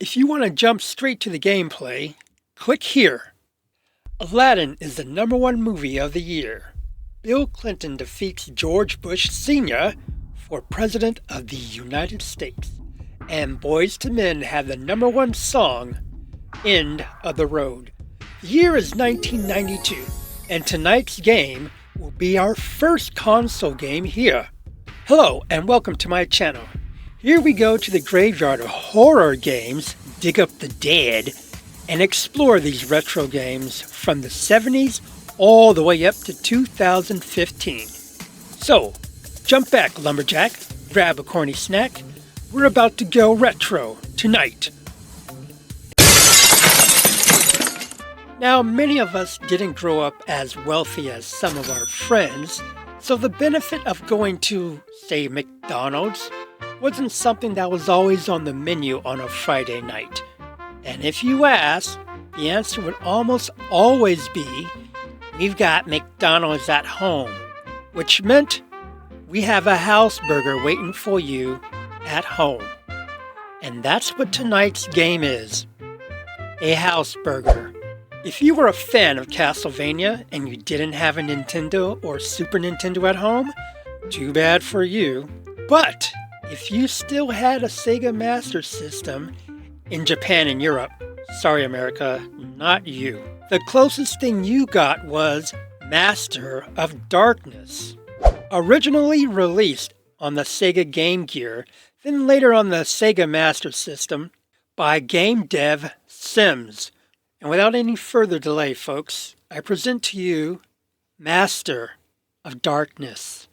If you want to jump straight to the gameplay, click here. Aladdin is the #1 movie of the year. Bill Clinton defeats George Bush Sr. for President of the United States. And Boyz II Men have the #1 song, End of the Road. The year is 1992, and tonight's game will be our first console game here. Hello, and welcome to my channel. Here we go to the graveyard of horror games, dig up the dead, and explore these retro games from the 70s all the way up to 2015. So, jump back, lumberjack, grab a corny snack. We're about to go retro tonight. Now, many of us didn't grow up as wealthy as some of our friends, so the benefit of going to, say, McDonald's wasn't something that was always on the menu on a Friday night. And if you ask, the answer would almost always be, we've got McDonald's at home, which meant we have a house burger waiting for you at home. And that's what tonight's game is, a house burger. If you were a fan of Castlevania and you didn't have a Nintendo or Super Nintendo at home, too bad for you. But if you still had a Sega Master System in Japan and Europe, sorry America, not you. The closest thing you got was Master of Darkness. Originally released on the Sega Game Gear, then later on the Sega Master System by game dev Sims. And without any further delay, folks, I present to you Master of Darkness.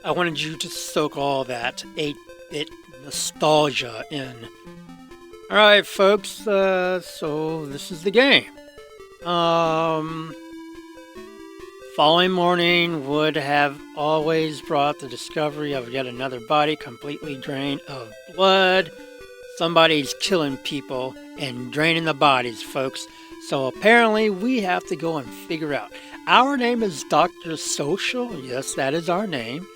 I wanted you to soak all that 8-bit nostalgia in. Alright folks, so this is the game. Following morning would have always brought the discovery of yet another body completely drained of blood. Somebody's killing people and draining the bodies, folks. So apparently we have to go and figure out. Our name is Dr. Social. Yes, that is our name.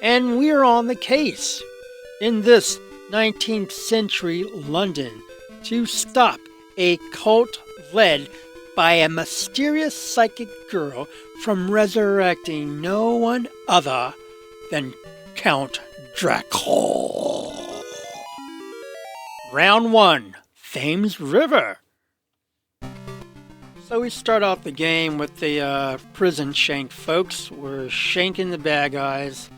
And we're on the case in this 19th century London to stop a cult led by a mysterious psychic girl from resurrecting no one other than Count Dracula. Round 1, Thames River. So we start off the game with the prison shank, folks. We're shanking the bad guys.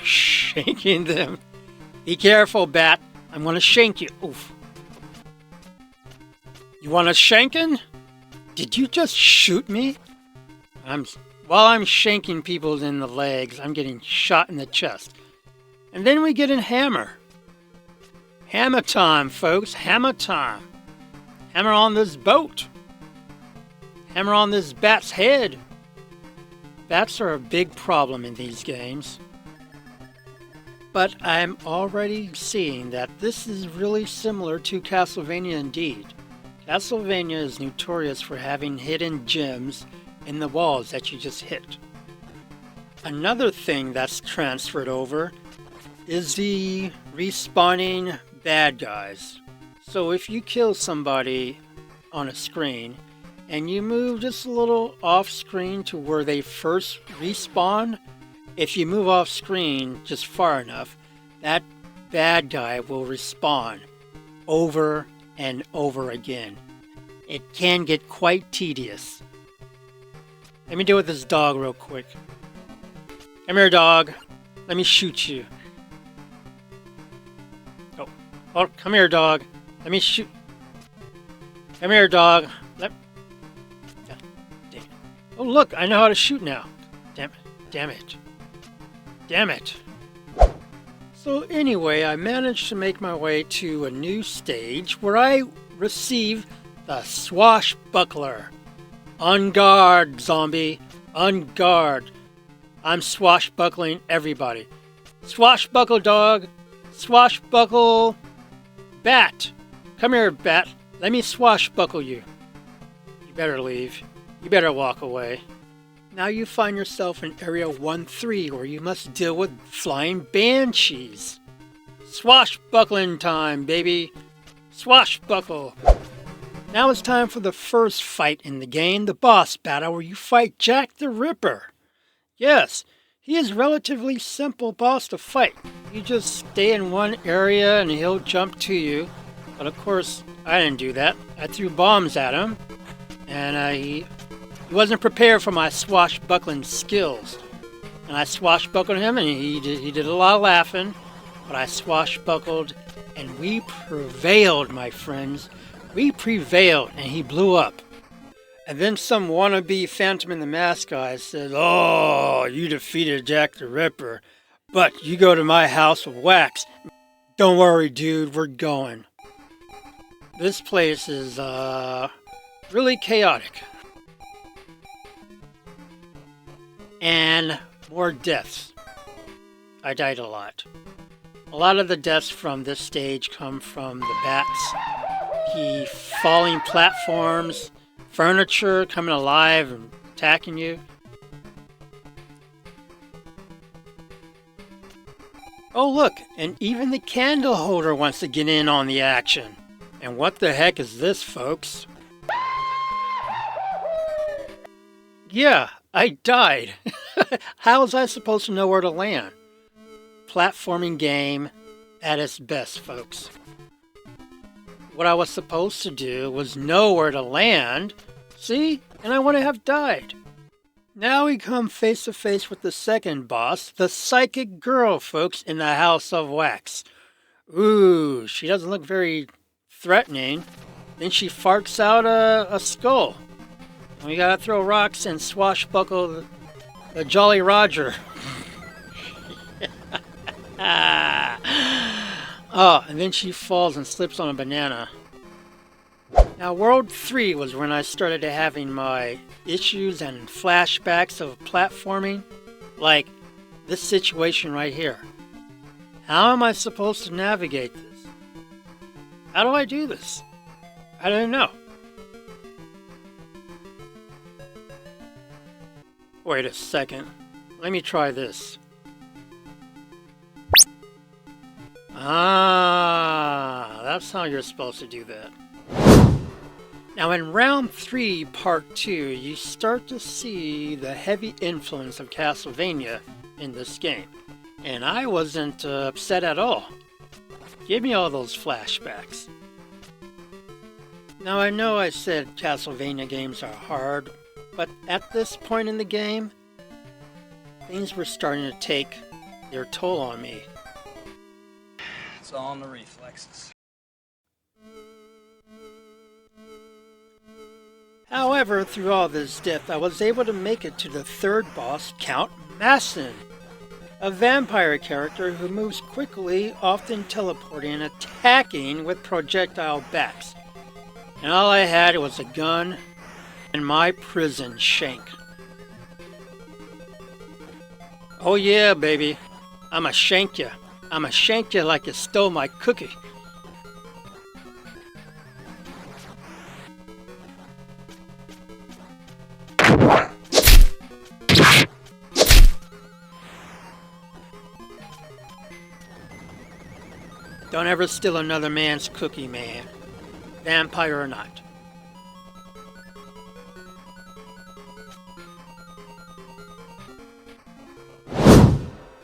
Shanking them. Be careful, Bat. I'm gonna shank you. Oof. You want a shanking? Did you just shoot me? While I'm shanking people in the legs, I'm getting shot in the chest. And then we get in hammer. Hammer time, folks. Hammer time. Hammer on this boat. Hammer on this bat's head. Bats are a big problem in these games. But I'm already seeing that this is really similar to Castlevania indeed. Castlevania is notorious for having hidden gems in the walls that you just hit. Another thing that's transferred over is the respawning bad guys. So if you kill somebody on a screen and you move just a little off screen to where they first respawn, if you move off screen just far enough, that bad guy will respawn over and over again. It can get quite tedious. Let me deal with this dog real quick. Come here, dog. Let me shoot you. Oh, come here, dog. Let me shoot. Come here, dog. God, damn it. Oh, look, I know how to shoot now. Damn it. Damn it. Damn it. So anyway, I managed to make my way to a new stage where I receive the Swashbuckler. On guard, zombie. On guard. I'm swashbuckling everybody. Swashbuckle, dog. Swashbuckle. Bat. Come here, bat. Let me swashbuckle you. You better leave. You better walk away. Now you find yourself in Area 1-3 where you must deal with flying banshees. Swashbuckling time, baby. Swashbuckle. Now it's time for the first fight in the game, the boss battle where you fight Jack the Ripper. Yes, he is a relatively simple boss to fight. You just stay in one area and he'll jump to you. But of course, I didn't do that. I threw bombs at him, and he wasn't prepared for my swashbuckling skills. And I swashbuckled him, and he did a lot of laughing, but I swashbuckled, and we prevailed, my friends. We prevailed, and he blew up. And then some wannabe Phantom in the Mask guy said, "Oh, you defeated Jack the Ripper, but you go to my house of wax. Don't worry, dude, we're going." This place is really chaotic. And more deaths. I died a lot. A lot of the deaths from this stage come from the bats, the falling platforms, furniture coming alive and attacking you. Oh look, and even the candle holder wants to get in on the action. And what the heck is this, folks? Yeah, I died. How was I supposed to know where to land? Platforming game at its best, folks. What I was supposed to do was know where to land. See? And I wouldn't have died. Now we come face to face with the second boss, the psychic girl, folks, in the House of Wax. Ooh, she doesn't look very threatening. Then she farts out a skull. And we gotta throw rocks and swashbuckle the Jolly Roger. Oh, and then she falls and slips on a banana. Now, World 3 was when I started having my issues and flashbacks of platforming, like this situation right here. How am I supposed to navigate this? How do I do this? I don't know. Wait a second. Let me try this. Ah, that's how you're supposed to do that. Now in round 3, part 2, you start to see the heavy influence of Castlevania in this game. And I wasn't upset at all. Give me all those flashbacks. Now I know I said Castlevania games are hard, but at this point in the game, things were starting to take their toll on me. It's all in the reflexes. However, through all this death, I was able to make it to the third boss, Count Masson, a vampire character who moves quickly, often teleporting and attacking with projectile bats. And all I had was a gun and my prison shank. Oh yeah, baby. I'ma shank ya. I'ma shank ya like you stole my cookie. Don't ever steal another man's cookie, man. Vampire or not.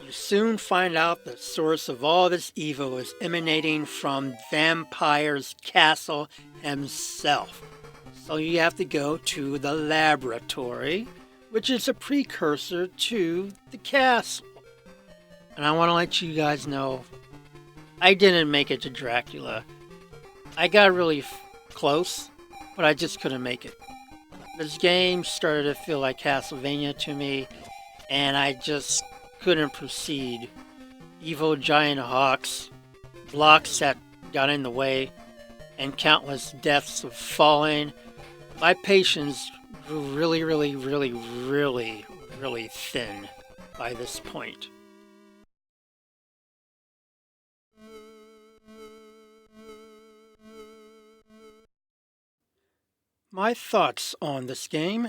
You soon find out the source of all this evil is emanating from Vampire's castle himself. So you have to go to the laboratory, which is a precursor to the castle. And I want to let you guys know, I didn't make it to Dracula. I got really close, but I just couldn't make it. This game started to feel like Castlevania to me, and I just couldn't proceed. Evil giant hawks, blocks that got in the way, and countless deaths of falling. My patience really, really thin by this point. My thoughts on this game.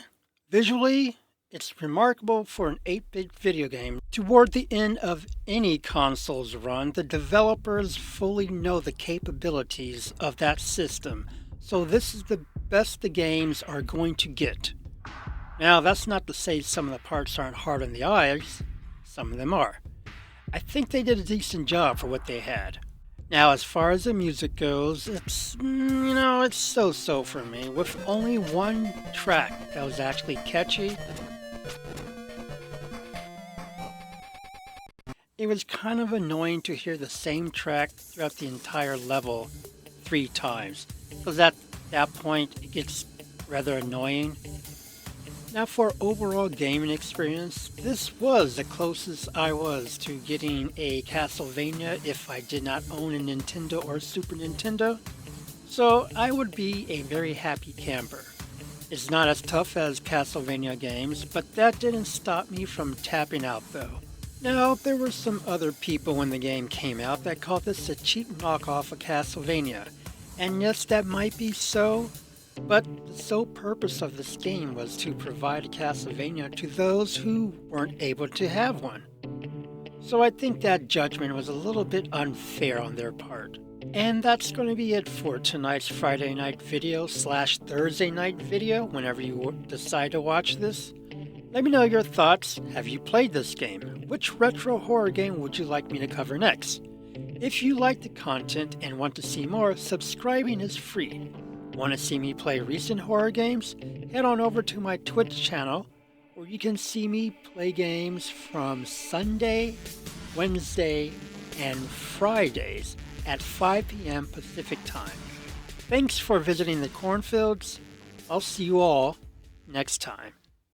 Visually, it's remarkable for an 8-bit video game. Toward the end of any console's run, the developers fully know the capabilities of that system, so this is the best the games are going to get. Now, that's not to say some of the parts aren't hard on the eyes. Some of them are. I think they did a decent job for what they had. Now, as far as the music goes, it's, it's so-so for me, with only one track that was actually catchy. It was kind of annoying to hear the same track throughout the entire level 3 times, because at that point it gets rather annoying. Now, for overall gaming experience, this was the closest I was to getting a Castlevania if I did not own a Nintendo or Super Nintendo, so I would be a very happy camper. It's not as tough as Castlevania games, but that didn't stop me from tapping out though. Now, there were some other people when the game came out that called this a cheap knockoff of Castlevania, and yes, that might be so, but the sole purpose of this game was to provide a Castlevania to those who weren't able to have one. So I think that judgment was a little bit unfair on their part. And that's going to be it for tonight's Friday night video / Thursday night video, whenever you decide to watch this. Let me know your thoughts. Have you played this game? Which retro horror game would you like me to cover next? If you like the content and want to see more, subscribing is free. Want to see me play recent horror games? Head on over to my Twitch channel, where you can see me play games from Sunday, Wednesday, and Fridays at 5 p.m. Pacific Time. Thanks for visiting the cornfields. I'll see you all next time.